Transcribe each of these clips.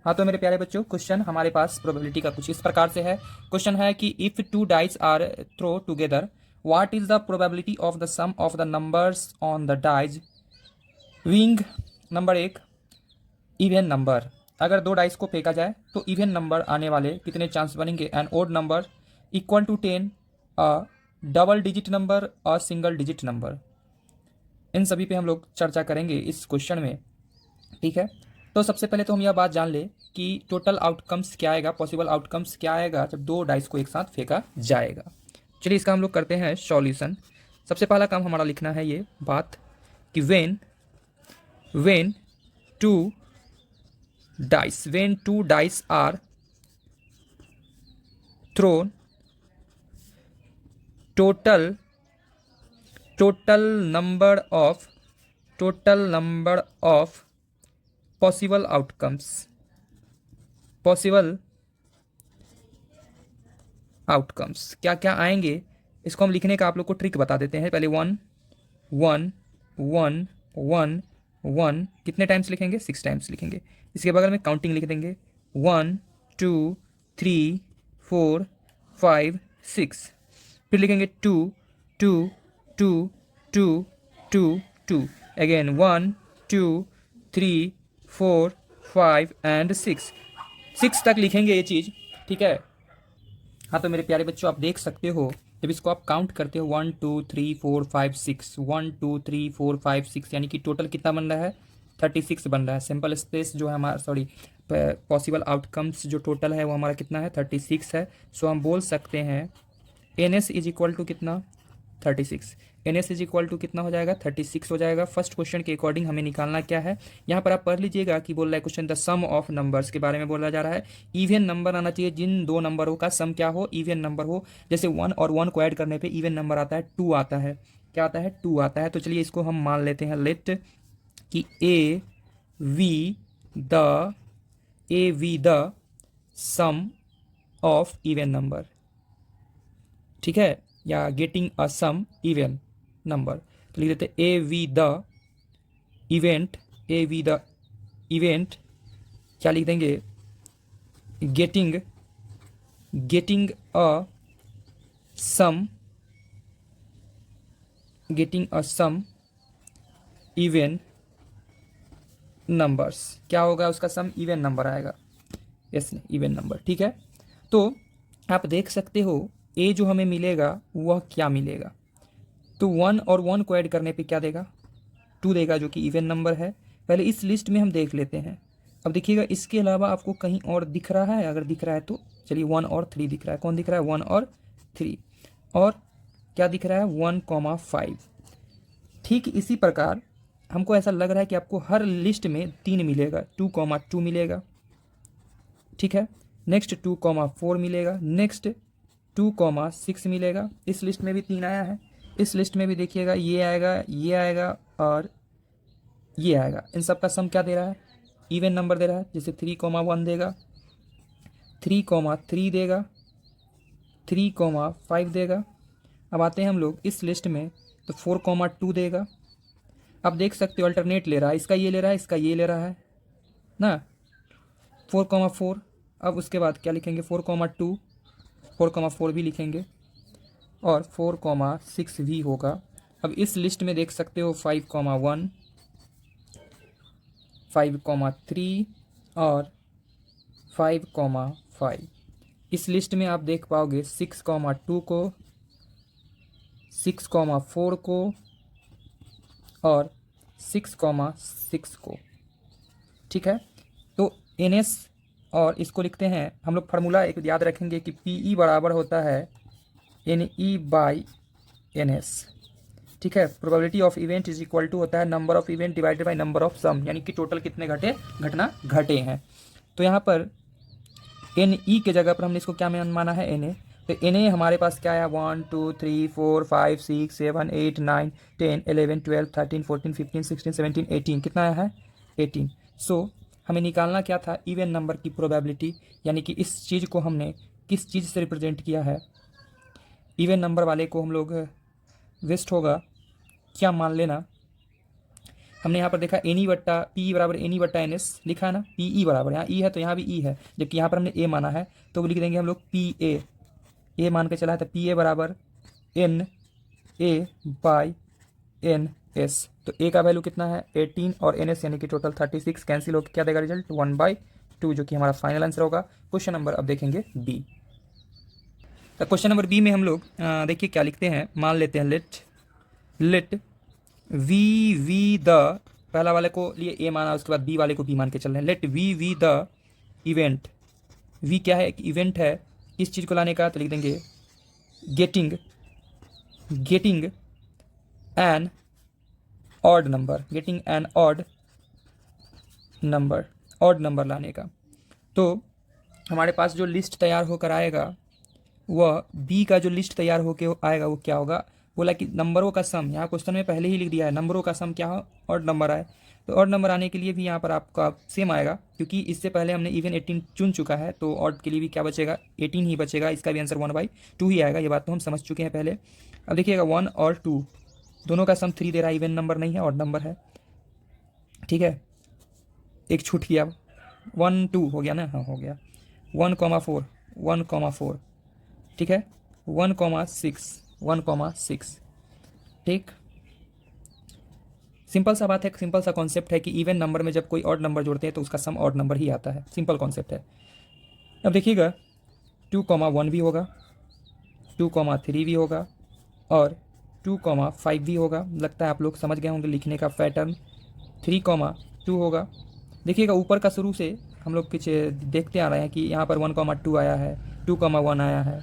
हाँ तो मेरे प्यारे बच्चों, क्वेश्चन हमारे पास प्रोबेबिलिटी का कुछ इस प्रकार से है। क्वेश्चन है कि if two dice are throw together, what is the probability of the sum of the numbers on the dice being. Number एक, इवन नंबर। अगर दो डाइस को फेंका जाए तो इवन नंबर आने वाले कितने चांस बनेंगे। An odd number equal to 10, a double digit number, a single digit number. इन सभी पे हम लोग चर्चा करेंगे इस क्वेश्चन में। ठीक है, तो सबसे पहले तो हम यह बात जान ले कि टोटल आउटकम्स क्या आएगा, पॉसिबल आउटकम्स क्या आएगा जब दो डाइस को एक साथ फेंका जाएगा। चलिए इसका हम लोग करते हैं सॉल्यूशन। सबसे पहला काम हमारा लिखना है ये बात कि when two dice are thrown, total total number of possible outcomes क्या क्या आएंगे, इसको हम लिखने का आप लोग को ट्रिक बता देते हैं। पहले one one one one one कितने टाइम्स लिखेंगे, 6 टाइम्स लिखेंगे। इसके बगल में काउंटिंग लिख देंगे, 1 2 3 4 5 6। फिर लिखेंगे 2 2 2 2 2 2। Again 1 2 3 4 5 and 6। 6 तक लिखेंगे ये चीज़। ठीक है। हाँ तो मेरे प्यारे बच्चों, आप देख सकते हो जब इसको आप काउंट करते हो 1 2 3 4 5 6, 1 2 3 4 5 6, यानी कि टोटल कितना बन रहा है, 36 बन रहा है। सिंपल स्पेस जो है हमारा, सॉरी, पॉसिबल आउटकम्स जो टोटल है वो हमारा कितना है, 36 है। सो हम बोल सकते हैं N S is equal to कितना, 36। N S is equal to कितना हो जाएगा, 36 हो जाएगा। फर्स्ट क्वेश्चन के अकॉर्डिंग हमें निकालना क्या है, यहाँ पर आप पढ़ लीजिएगा कि बोल रहा है question the sum of numbers के बारे में बोला जा रहा है। इवन नंबर आना चाहिए, जिन दो नंबरों का सम क्या हो, इवन नंबर हो। जैसे 1 और 1 को ऐड करने पे इवन नंबर आता है, 2 आता है। क्या आता है, 2 आता है। तो चलिए इसको हम मान लेते हैं, लेट कि V the the sum of even number. ठीक है, या getting a sum even number. तो लिख देते ए वी द इवेंट क्या लिख देंगे, getting a sum even numbers. क्या होगा उसका सम, इवन नंबर आएगा। Yes, even number. ठीक है, तो आप देख सकते हो ए जो हमें मिलेगा वह क्या मिलेगा। तो 1 और 1 को ऐड करने पे क्या देगा, 2 देगा, जो कि इवन नंबर है। पहले इस लिस्ट में हम देख लेते हैं। अब देखिएगा इसके अलावा आपको कहीं और दिख रहा है, अगर दिख रहा है तो चलिए 1 और 3 दिख रहा है। कौन दिख रहा है, 1 और 3। और क्या दिख रहा है, 1,5। ठीक इसी प्रकार हमको ऐसा लग रहा है कि आपको हर लिस्ट में 3 मिलेगा, 2,2 मिलेगा। ठीक है, नेक्स्ट 2,4 मिलेगा, नेक्स्ट 2,6 मिलेगा। इस लिस्ट में भी 3 आया है। इस लिस्ट में भी देखिएगा ये आएगा, ये आएगा और ये आएगा। इन सब का सम क्या दे रहा है, इवन नंबर दे रहा है। जैसे 3,1 देगा, 3,3 देगा, 3,5 देगा। अब आते हैं हम लोग इस लिस्ट में, तो 4,2 देगा। अब देख सकते हो अल्टरनेट ले रहा है, इसका ये ले रहा है, इसका ये ले रहा है ना, 4,4। अब उसके बाद क्या लिखेंगे, 4,2, 4,4 भी लिखेंगे और 4,6 भी होगा। अब इस लिस्ट में देख सकते हो 5,1, 5,3 और 5,5। इस लिस्ट में आप देख पाओगे 6,2 को, 6,4 को और 6,6 को। ठीक है, तो एन एस, और इसको लिखते हैं हम लोग, फार्मूला एक याद रखेंगे कि पी ई बराबर होता है n E by N S. ठीक है, probability of event is equal to होता है number of event divided by number of sum, यानी कि टोटल कितने घटना घटे हैं। तो यहाँ पर एन ई के जगह पर हमने इसको क्या माना है, एन ए। तो एन ए हमारे पास क्या आया, 1 2 3 4 5 6 7 8 9 10 11 12 13 14 15 16 17 18, कितना आया है, 18। सो हमें निकालना क्या था, इवन नंबर की प्रोबेबिलिटी, यानी कि इस चीज़ को हमने किस चीज़ से रिप्रेजेंट किया है। इवन नंबर वाले को हम लोग वेस्ट होगा क्या मान लेना हमने यहाँ पर देखा एन ई बट्टा पी बराबर एन ई बट्टा एन एस लिखा है ना, पी ई बराबर, यहाँ ई है तो यहाँ भी ई है, जबकि यहाँ पर हमने ए माना है तो लिख देंगे हम लोग पी ए मान के चला है, तो पी ए बराबर N A by N S. तो ए का वैल्यू कितना है 18 और एन एस यानी कि टोटल 36 कैंसिल होकर क्या देगा रिजल्ट 1/2, जो कि हमारा फाइनल आंसर होगा। क्वेश्चन नंबर अब देखेंगे बी। तो क्वेश्चन नंबर बी में हम लोग देखिए क्या लिखते हैं, मान लेते हैं लेट वी द, पहला वाले को लिए ए माना, उसके बाद बी वाले को बी मान के चल रहे हैं। Let V the event, V क्या है, एक इवेंट है किस चीज़ को लाने का, तो लिख देंगे getting an odd number, getting an odd number लाने का। तो हमारे पास जो लिस्ट तैयार होकर आएगा वह बी का जो लिस्ट तैयार होकर आएगा वो क्या होगा, बोला कि नंबरों का सम, यहाँ क्वेश्चन में पहले ही लिख दिया है नंबरों का सम क्या हो, ऑड नंबर आए। तो ऑड नंबर आने के लिए भी यहाँ पर आपका सेम आएगा, क्योंकि इससे पहले हमने इवन 18 चुन चुका है, तो ऑड के लिए भी क्या बचेगा 18 ही बचेगा, इसका भी आंसर 1/2 ही आएगा। ये बात तो हम समझ चुके हैं पहले। अब देखिएगा 1 और 2 दोनों का सम 3 दे रहा है, इवन नंबर नहीं है, ऑड नंबर है, ठीक है। एक छूट गया, 1 2 हो गया ना, हाँ हो गया। 1,4 ठीक है, 1,6 ठीक। सिंपल सा बात है, सिंपल सा कॉन्सेप्ट है कि इवन नंबर में जब कोई ऑड नंबर जोड़ते हैं तो उसका सम ऑड नंबर ही आता है, सिंपल कॉन्सेप्ट है। अब देखिएगा 2,1 भी होगा, 2,3 भी होगा और 2,5 भी होगा। लगता है आप लोग समझ गए होंगे लिखने का पैटर्न। 3,2 होगा। देखिएगा ऊपर का शुरू से हम लोग कुछ देखते आ रहे हैं कि यहाँ पर 1,2 आया है, 2,1 आया है,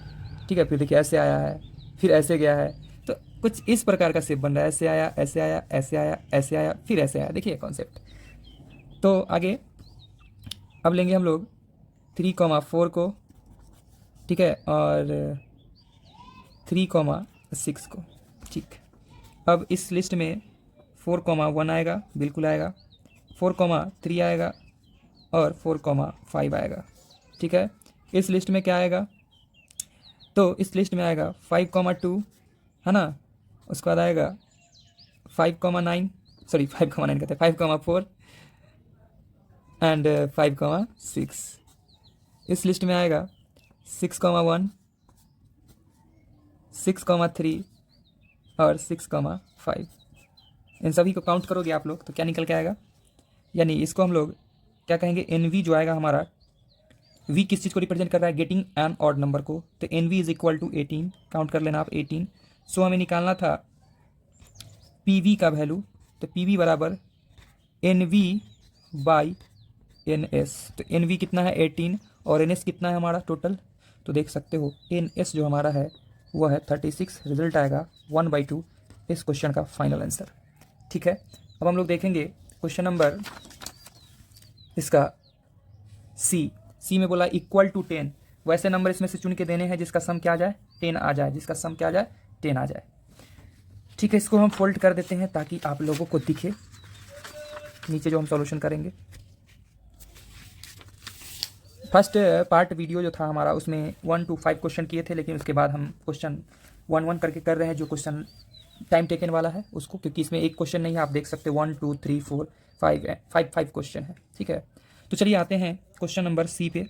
ठीक है। फिर देखिए ऐसे आया है, फिर ऐसे गया है, तो कुछ इस प्रकार का शेप बन रहा है, ऐसे आया, ऐसे आया, ऐसे आया, ऐसे आया, फिर ऐसे आया। देखिए कॉन्सेप्ट। तो आगे अब लेंगे हम लोग 3,4 को, ठीक है, और 3,6 को, ठीक। अब इस लिस्ट में 4,1 आएगा, बिल्कुल आएगा, 4,3 आएगा और 4,5 आएगा, ठीक है। इस लिस्ट में क्या आएगा, तो इस लिस्ट में आएगा 5,2 है ना, उसके बाद आएगा 5,9, सॉरी 5,9 कहते हैं, 5,4 एंड 5,6। इस लिस्ट में आएगा 6,1, 6,3 और 6,5। इन सभी को काउंट करोगे आप लोग तो क्या निकल के आएगा, यानी इसको हम लोग क्या कहेंगे, एन वी जो आएगा हमारा, वी किस चीज़ को रिप्रेजेंट कर रहा है, गेटिंग एन ऑड नंबर को, तो N V is equal to 18, count कर लेना आप 18। सो हमें निकालना था पी वी का वैल्यू, तो पी वी बराबर N V by N S. तो एन वी कितना है 18 और एन एस कितना है हमारा टोटल, तो देख सकते हो एन एस जो हमारा है वह है 36। रिजल्ट आएगा 1/2 इस क्वेश्चन का फाइनल आंसर, ठीक है। अब हम लोग देखेंगे क्वेश्चन नंबर इसका सी में बोला इक्वल टू 10, वैसे नंबर इसमें से चुन के देने हैं जिसका सम क्या आ जाए 10 आ जाए, जिसका सम क्या आ जाए 10 आ जाए, ठीक है। इसको हम फोल्ड कर देते हैं ताकि आप लोगों को दिखे नीचे जो हम सॉल्यूशन करेंगे। फर्स्ट पार्ट वीडियो जो था हमारा उसमें 1 to 5 क्वेश्चन किए थे, लेकिन उसके बाद हम क्वेश्चन 1 करके कर रहे हैं, जो क्वेश्चन टाइम टेकन वाला है उसको, क्योंकि इसमें एक क्वेश्चन नहीं है, आप देख सकते 1 2 3 4 5 क्वेश्चन है, ठीक है। तो चलिए आते हैं क्वेश्चन नंबर सी पे।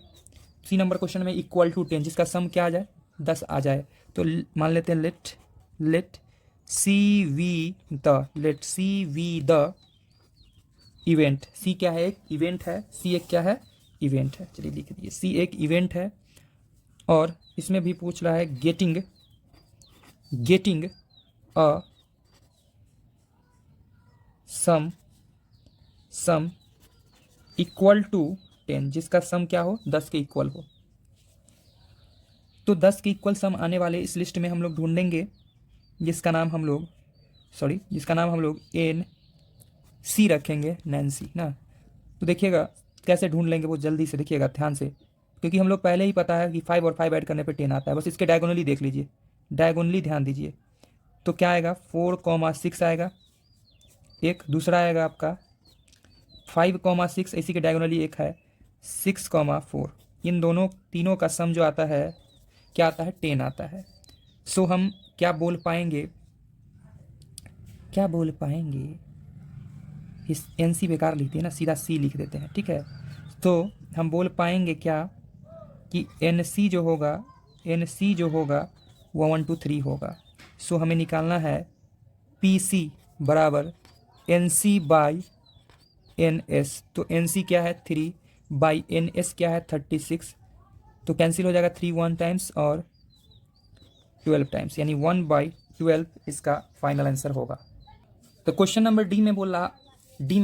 सी नंबर क्वेश्चन में इक्वल टू 10 जिसका सम क्या आ जाए 10 आ जाए, तो मान लेते हैं let C be the event. C क्या है, एक इवेंट है, सी एक क्या है इवेंट है, चलिए लिख दिए सी एक इवेंट है। और इसमें भी पूछ रहा है getting a sum equal to 10, जिसका सम क्या हो 10 के इक्वल हो। तो 10 के इक्वल सम आने वाले इस लिस्ट में हम लोग ढूंढेंगे जिसका नाम हम लोग एन सी रखेंगे, नैन्सी ना। तो देखिएगा कैसे ढूंढ लेंगे वो जल्दी से, देखिएगा ध्यान से, क्योंकि हम लोग पहले ही पता है कि 5 और 5 ऐड करने पे 10 आता है, बस इसके डायगोनली देख लीजिए, डायगोनली ध्यान दीजिए। तो क्या आएगा 4,6 आएगा, एक दूसरा आएगा आपका 5,6, इसी के डायगोनली एक है 6,4। इन दोनों तीनों का सम जो आता है क्या आता है 10 आता है। सो हम क्या बोल पाएंगे इस एन सी बेकार लिखते हैं ना, सीधा सी लिख देते हैं, ठीक है। तो हम बोल पाएंगे क्या कि एन सी जो होगा वो 1 2 3 होगा। सो हमें निकालना है पी सी बराबर N C by N S. तो एन सी क्या है 3 बाई एन एस क्या है 36, तो कैंसिल हो जाएगा 3 1 टाइम्स और 12 टाइम्स, यानी 1/12 इसका फाइनल आंसर होगा। तो क्वेश्चन नंबर डी में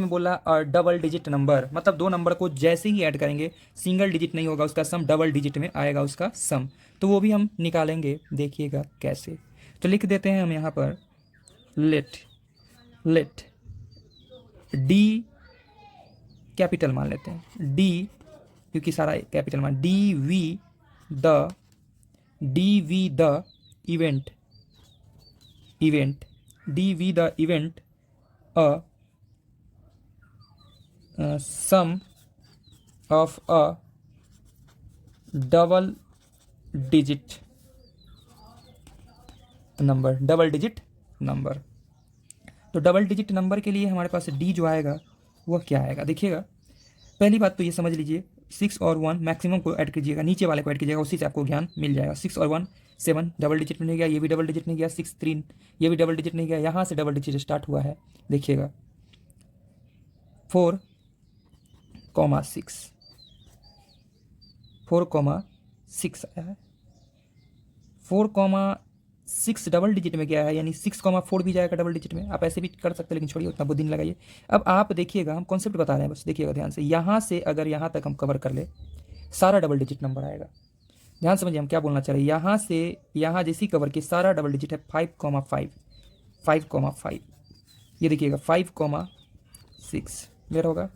बोला और डबल डिजिट नंबर, मतलब दो नंबर को जैसे ही ऐड करेंगे सिंगल डिजिट नहीं होगा उसका सम, डबल डिजिट में आएगा उसका सम। तो वो भी हम निकालेंगे, देखिएगा कैसे। तो लिख देते हैं हम यहाँ पर लेट डी कैपिटल मान लेते हैं, डी क्योंकि सारा कैपिटल मान, D V the event a sum of a double digit number, तो डबल डिजिट नंबर के लिए हमारे पास डी जो आएगा वह क्या आएगा, देखिएगा। पहली बात तो ये समझ लीजिए 6 और 1 मैक्सिमम को ऐड कीजिएगा, नीचे वाले को ऐड कीजिएगा, उसी से आपको ज्ञान मिल जाएगा। 6 और 1 7 डबल डिजिट में नहीं गया, ये भी डबल डिजिट नहीं गया, 6 3 ये भी डबल डिजिट नहीं गया, यहाँ से डबल डिजिट स्टार्ट हुआ है, देखिएगा 4 6 आया है, 4 6 डबल डिजिट में गया है, यानी 6 4 भी जाएगा डबल डिजिट में। आप ऐसे भी कर सकते हैं, लेकिन छोड़िए उतना बुद्धि नहीं लगाइए। अब आप देखिएगा, हम कॉन्सेप्ट बता रहे हैं, बस देखिएगा ध्यान से। यहाँ से अगर यहाँ तक हम कवर कर ले सारा डबल डिजिट नंबर आएगा। ध्यान समझिए हम क्या बोलना चाह रहे हैं। यहाँ से यहाँ जैसी कवर की सारा डबल डिजिट है 5,5 ये देखिएगा 5,6 क्लियर होगा,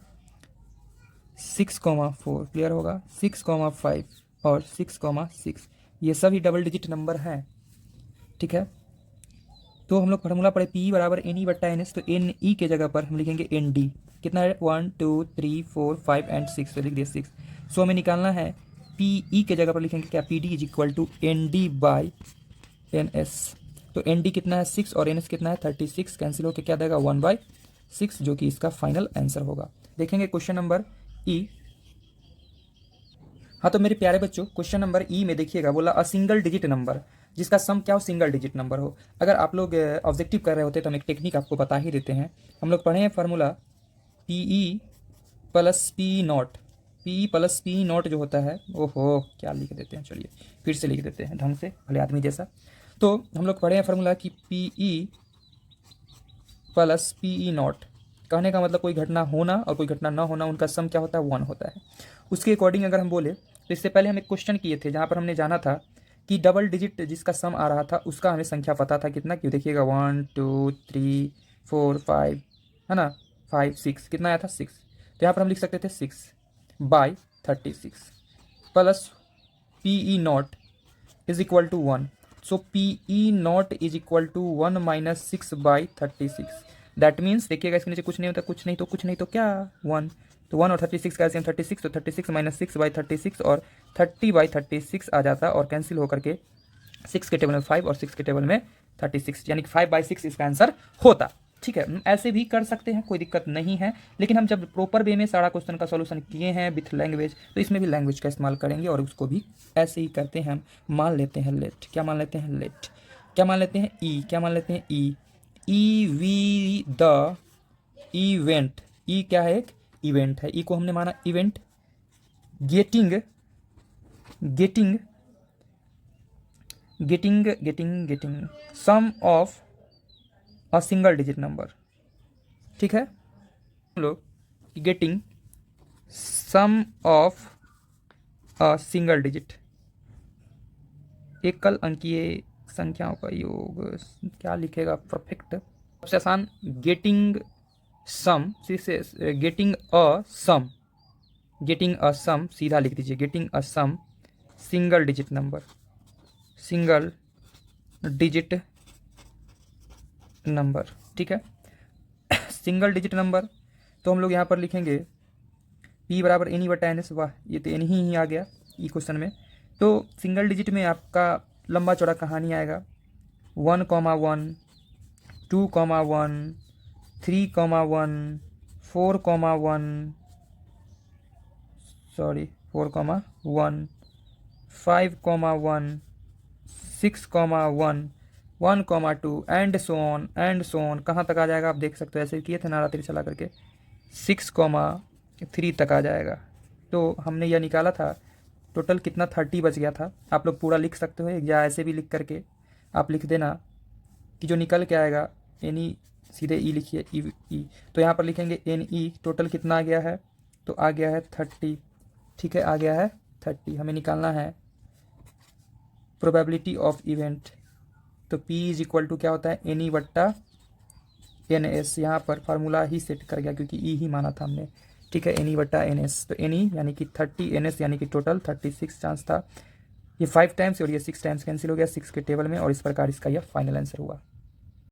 6,4 क्लियर होगा, 6,5 और 6,6 ये सभी डबल डिजिट नंबर हैं, ठीक है। तो हम लोग फार्मूला पढ़े पी बराबर एन ई बट्टा एन एस, तो एन ई के जगह पर हम लिखेंगे एन डी। कितना है 1 2 3 4 5 एंड 6, तो लिख दिया 6। सो हमें निकालना है पी ई के जगह पर लिखेंगे क्या, P D is equal to N D by N S. तो एन डी कितना है 6 और एन एस कितना है 36, कैंसिल होकर क्या देगा 1/6, जो कि इसका फाइनल आंसर होगा। देखेंगे क्वेश्चन नंबर ई। हाँ तो मेरे प्यारे बच्चों क्वेश्चन नंबर ई में देखिएगा, बोला अ सिंगल डिजिट नंबर जिसका सम क्या हो, सिंगल डिजिट नंबर हो। अगर आप लोग ऑब्जेक्टिव कर रहे होते तो हम एक टेक्निक आपको बता ही देते हैं। हम लोग पढ़े हैं formula P E plus P not, P plus P not जो होता है, ओहो क्या लिख देते हैं, चलिए फिर से लिख देते हैं ढंग से, भले आदमी जैसा। तो हम लोग पढ़े हैं फार्मूला कि P E plus P E not, कहने का मतलब कोई घटना होना और कोई घटना ना होना, उनका सम क्या होता है 1 होता है। उसके अकॉर्डिंग अगर हम बोले तो इससे पहले हम एक क्वेश्चन किए थे जहाँ पर हमने जाना था कि डबल डिजिट जिसका सम आ रहा था उसका हमें संख्या पता था कितना, क्यों देखिएगा 1 2 3 4 5 है ना, 5 6 कितना आया था 6। तो यहाँ पर हम लिख सकते थे 6/36 plus P E not is equal to 1। So P E not is equal to 1 minus 6/36। That means देखिएगा इसके नीचे कुछ नहीं होता, कुछ नहीं तो क्या 1, तो 1 और 36 का एलसीएम 36, तो 36 माइनस 6/36 और 30/36 आ जाता और कैंसिल होकर के 6 के टेबल में 5 और 6 के टेबल में 36, यानी कि 5/6 इसका आंसर होता। ठीक है, ऐसे भी कर सकते हैं, कोई दिक्कत नहीं है। लेकिन हम जब प्रॉपर वे में सारा क्वेश्चन का सॉल्यूशन किए हैं विथ लैंग्वेज, तो इसमें भी लैंग्वेज का इस्तेमाल करेंगे और उसको भी ऐसे ही करते हैं। हम मान लेते हैं लेट, क्या मान लेते हैं लेट, क्या मान लेते हैं ई, क्या मान लेते हैं E V the event, E क्या है एक इवेंट है, ई को हमने माना event, getting sum of a single digit number. ठीक है, हम लोग getting sum of a single digit, एकल अंकीय संख्याओं का योग, क्या लिखेगा परफेक्ट, सबसे आसान गेटिंग सम, गेटिंग अ सम सीधा लिख दीजिए, getting a sum single digit number. ठीक है, सिंगल डिजिट नंबर, तो हम लोग यहाँ पर लिखेंगे p बराबर एन ई बटा एन एस। वाह, ये तो एन ही आ गया ई क्वेश्चन में। तो सिंगल डिजिट में आपका लंबा चौड़ा कहानी आएगा 1,1 2,1 3,1 4,1 सॉरी 4,1 5,1 6,1 1,2 एंड सो ऑन कहाँ तक आ जाएगा आप देख सकते हो, ऐसे किए थे नारा तीर चला करके 6,3 तक आ जाएगा। तो हमने यह निकाला था टोटल कितना 30 बच गया था। आप लोग पूरा लिख सकते हो या ऐसे भी लिख करके आप लिख देना कि जो निकल के आएगा एन ई, सीधे ई लिखिए ई। तो यहाँ पर लिखेंगे एन ई टोटल कितना आ गया है, तो आ गया है 30। ठीक है, आ गया है 30। हमें निकालना है प्रोबेबिलिटी ऑफ इवेंट। तो P इज इक्वल टू क्या होता है एन ई बट्टा एन एस। यहाँ पर फार्मूला ही सेट कर गया क्योंकि ई ही माना था हमने। ठीक है, एन ई बट्टा एन एस। तो एन ई यानी कि 30, एन एस यानी कि टोटल 36 चांस था। ये 5 टाइम्स और ये 6 टाइम्स कैंसिल हो गया 6 के टेबल में, और इस प्रकार इसका यह फाइनल आंसर हुआ।